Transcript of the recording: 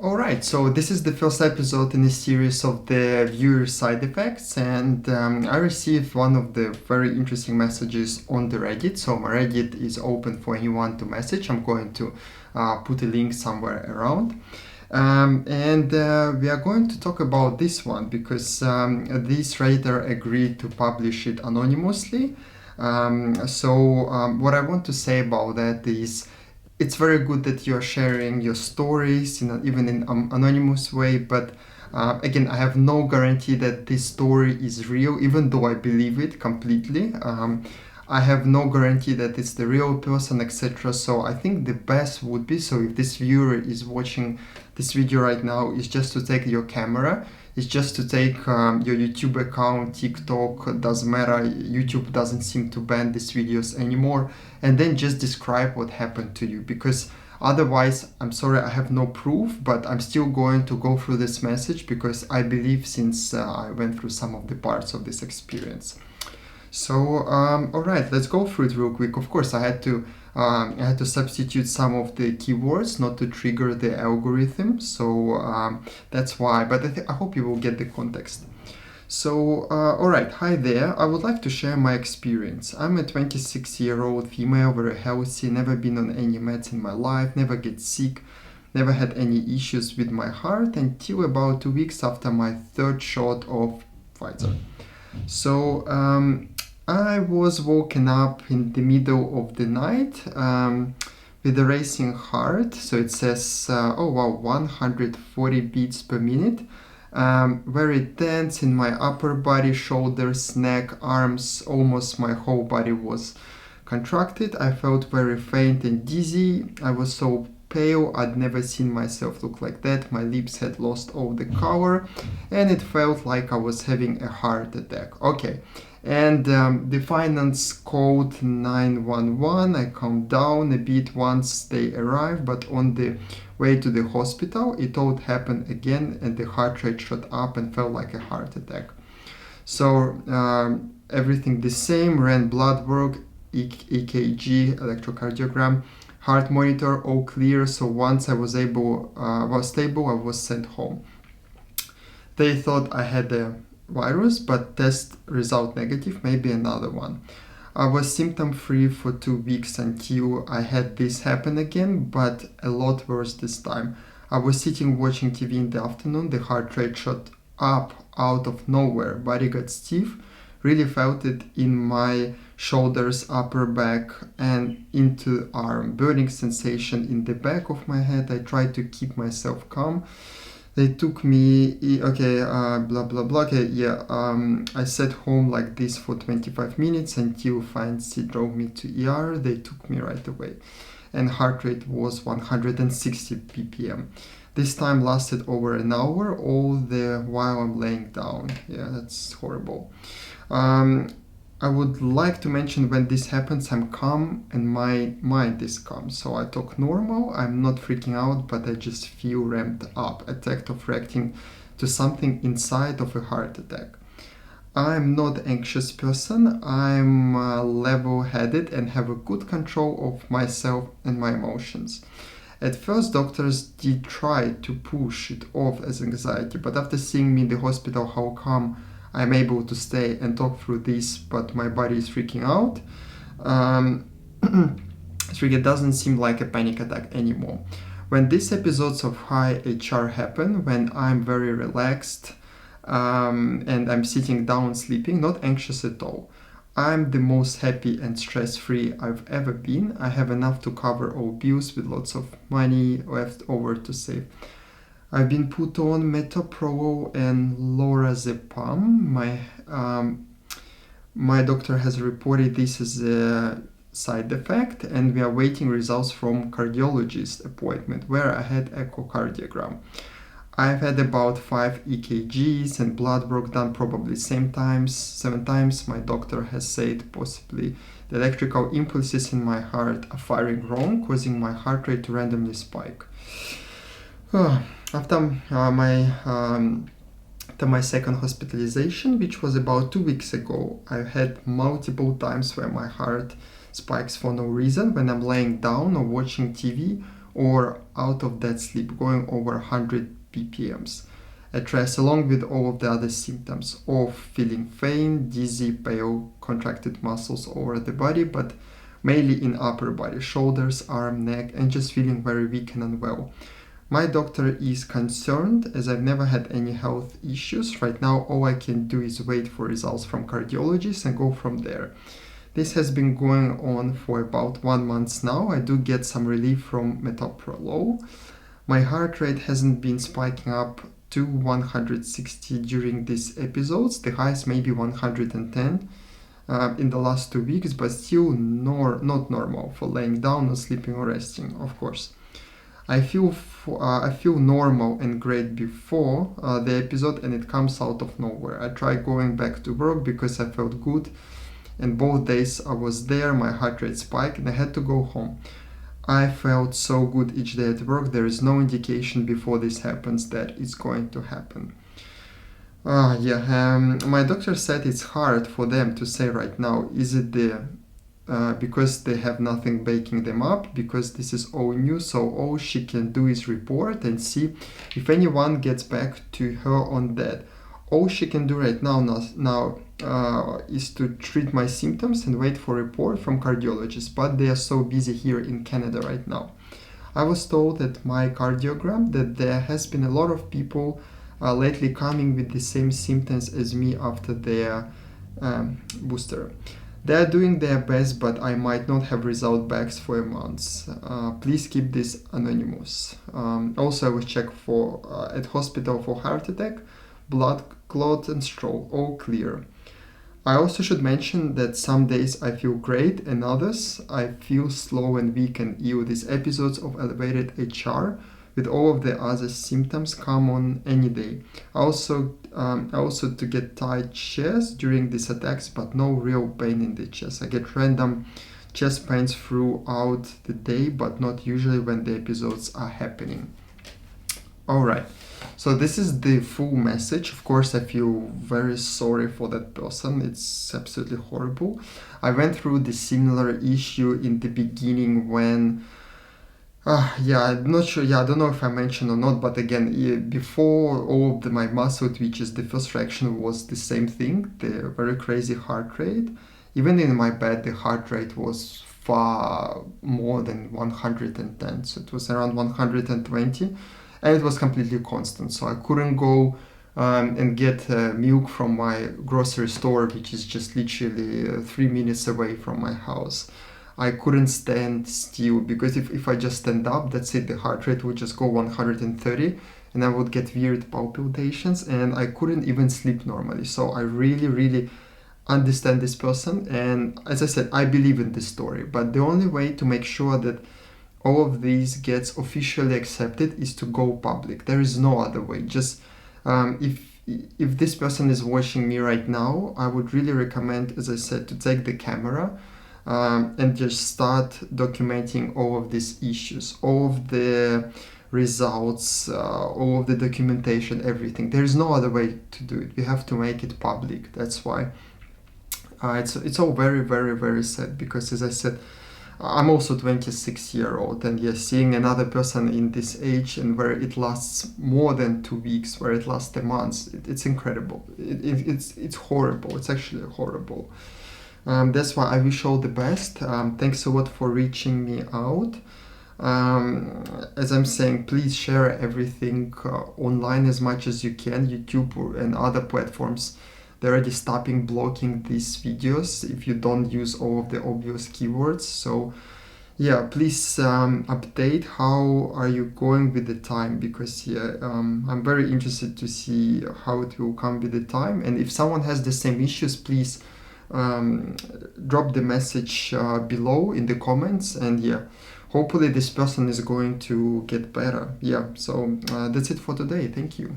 Alright, so this is the first episode in a series of the viewer side effects, and I received one of the very interesting messages on the Reddit. So my Reddit is open for anyone to message. I'm going to put a link somewhere around. And we are going to talk about this one because this Redditor agreed to publish it anonymously. So what I want to say about that is it's very good that you're sharing your stories even in an anonymous way, but again, I have no guarantee that this story is real, even though I believe it completely. I have no guarantee that it's the real person, etc. So I think the best would be, so if this viewer is watching this video right now, is just to take your camera, is just to take your YouTube account, TikTok, doesn't matter, YouTube doesn't seem to ban these videos anymore, and then just describe what happened to you, because otherwise, I'm sorry, I have no proof, but I'm still going to go through this message because I believe, since I went through some of the parts of this experience. So, all right, let's go through it real quick. Of course, I had to substitute some of the keywords not to trigger the algorithm. So that's why. But I hope you will get the context. So, all right, hi there. I would like to share my experience. I'm a 26-year-old female, very healthy, never been on any meds in my life, never get sick, never had any issues with my heart until about 2 weeks after my third shot of Pfizer. So I was woken up in the middle of the night with a racing heart. So it says, 140 beats per minute. Very tense in my upper body, shoulders, neck, arms, almost my whole body was contracted. I felt very faint and dizzy. I was so pale, I'd never seen myself look like that. My lips had lost all the color and it felt like I was having a heart attack. Okay, and the finance called 911. I calmed down a bit once they arrived, but on the way to the hospital it all happened again and the heart rate shot up and felt like a heart attack. So everything the same, ran blood work, EKG, electrocardiogram, heart monitor, all clear. So once I was stable, I was sent home. They thought I had a virus, but test result negative, maybe another one. I was symptom free for 2 weeks until I had this happen again, but a lot worse this time. I was sitting watching TV in the afternoon, the heart rate shot up out of nowhere, body got stiff, really felt it in my shoulders, upper back, and into arm. Burning sensation in the back of my head. I tried to keep myself calm. They took me, blah blah blah. Okay, yeah. I sat home like this for 25 minutes until fancy drove me to ER. They took me right away, and heart rate was 160 ppm. This time lasted over an hour, all the while I'm laying down. Yeah, that's horrible. I would like to mention, when this happens, I'm calm and my mind is calm. So I talk normal, I'm not freaking out, but I just feel ramped up, attack of reacting to something inside of a heart attack. I'm not an anxious person, I'm level-headed and have a good control of myself and my emotions. At first, doctors did try to push it off as anxiety, but after seeing me in the hospital, how calm I'm able to stay and talk through this, but my body is freaking out. It doesn't seem like a panic attack anymore. When these episodes of high HR happen, when I'm very relaxed and I'm sitting down sleeping, not anxious at all, I'm the most happy and stress-free I've ever been. I have enough to cover all bills with lots of money left over to save. I've been put on metoprolol and lorazepam. My doctor has reported this as a side effect, and we are waiting results from cardiologist appointment where I had echocardiogram. I've had about 5 EKGs and blood work done probably 7 times. My doctor has said possibly the electrical impulses in my heart are firing wrong, causing my heart rate to randomly spike. After my second hospitalization, which was about 2 weeks ago, I've had multiple times where my heart spikes for no reason when I'm laying down or watching TV or out of that sleep, going over 100 ppms at rest, along with all of the other symptoms of feeling faint, dizzy, pale, contracted muscles all over the body, but mainly in upper body, shoulders, arm, neck, and just feeling very weak and unwell. My doctor is concerned as I've never had any health issues. Right now, all I can do is wait for results from cardiologists and go from there. This has been going on for about 1 month now. I do get some relief from metoprolol. My heart rate hasn't been spiking up to 160 during these episodes. The highest maybe 110 in the last 2 weeks, but still not normal for laying down or sleeping or resting, of course. I feel normal and great before the episode, and it comes out of nowhere. I tried going back to work because I felt good, and both days I was there, my heart rate spiked, and I had to go home. I felt so good each day at work. There is no indication before this happens that it's going to happen. My doctor said it's hard for them to say right now, is it because they have nothing baking them up, because this is all new, so all she can do is report and see if anyone gets back to her on that. All she can do right now is to treat my symptoms and wait for a report from cardiologists, but they are so busy here in Canada right now. I was told at my cardiogram that there has been a lot of people lately coming with the same symptoms as me after their booster. They are doing their best, but I might not have result backs for a month. Please keep this anonymous. Also, I was checked at hospital for heart attack, blood clot and stroke, all clear. I also should mention that some days I feel great and others I feel slow and weak and ill. These episodes of elevated HR with all of the other symptoms come on any day. I also to get tight chest during these attacks, but no real pain in the chest. I get random chest pains throughout the day, but not usually when the episodes are happening. Alright, so this is the full message. Of course, I feel very sorry for that person. It's absolutely horrible. I went through the similar issue in the beginning when I'm not sure. I don't know if I mentioned or not, but again, before all of my muscle twitches, the first reaction was the same thing, the very crazy heart rate. Even in my bed, the heart rate was far more than 110, so it was around 120, and it was completely constant. So I couldn't go and get milk from my grocery store, which is just literally 3 minutes away from my house. I couldn't stand still, because if I just stand up, that's it, the heart rate would just go 130 and I would get weird palpitations, and I couldn't even sleep normally. So I really understand this person, and as I said, I believe in this story, but the only way to make sure that all of these gets officially accepted is to go public. There is no other way. Just if this person is watching me right now, I would really recommend, as I said, to take the camera and just start documenting all of these issues, all of the results, all of the documentation, everything. There is no other way to do it. We have to make it public. That's why it's all very sad, because as I said, I'm also 26-year-old, and seeing another person in this age and where it lasts more than 2 weeks, where it lasts a month, it's incredible. It's horrible. It's actually horrible. That's why I wish all the best. Thanks a lot for reaching me out. As I'm saying, please share everything online as much as you can. YouTube and other platforms, they're already stopping blocking these videos if you don't use all of the obvious keywords. So please update how are you going with the time, because I'm very interested to see how it will come with the time. And if someone has the same issues, please drop the message below in the comments, and hopefully this person is going to get better. So that's it for today. Thank you.